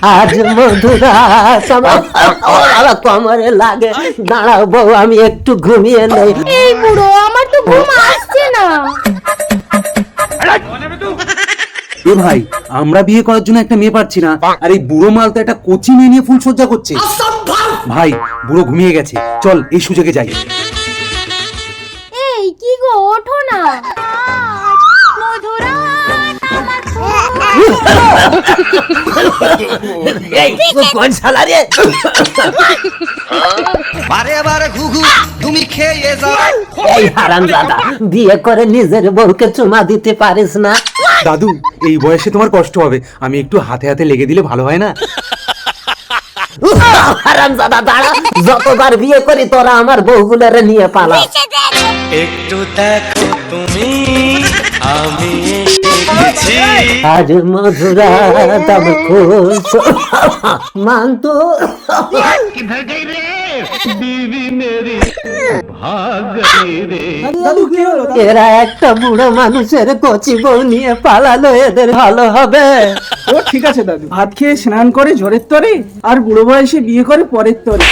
আজ মধুরাত আমার কোমরে লাগে, দাঁড়াও বউ আমি একটু ঘুমিয়ে নেই। এই বুড়ো, আমার তো ঘুম আসছে না। এ ভাই, আমরা বিয়ে করার জন্য একটা মেয়ে পাচ্ছি না, আর এই বুড়ো মাল তো একটা কোচি মেয়ে নিয়ে ফুল সজ্জা করছে। ভাই, বুড়ো ঘুমিয়ে গেছে, চল এই সুযোগে যাই। এই কি গো, ওঠো না। এই কোন শালা রে? বারে বারে ঘুঘু তুমি খেয়ে যাও। এই হারামজাদা, বিয়ে করে নিজের বউকে চুমা দিতে পারিস না? দাদু, এই বয়সে তোমার কষ্ট হবে, আমি একটু হাতে হাতে লেগে দিলে ভালো হয় না? হারামজাদা দাঁড়া, যতবার বিয়ে করি তোরা আমার বউগুলোরে নিয়ে পালা। একটু দেখো তুমি, আমি এসেছি। আজ মধুরাত আমার খুব মান্তু। এরা একটা বুড়ো মানুষের কচি বউ নিয়ে পালালো, এদের ভালো হবে? ও ঠিক আছে দাদু, ভাত খেয়ে স্নান করে ঝড়ের তরে, আর বুড়ো বয়সে বিয়ে করে পরের তরে।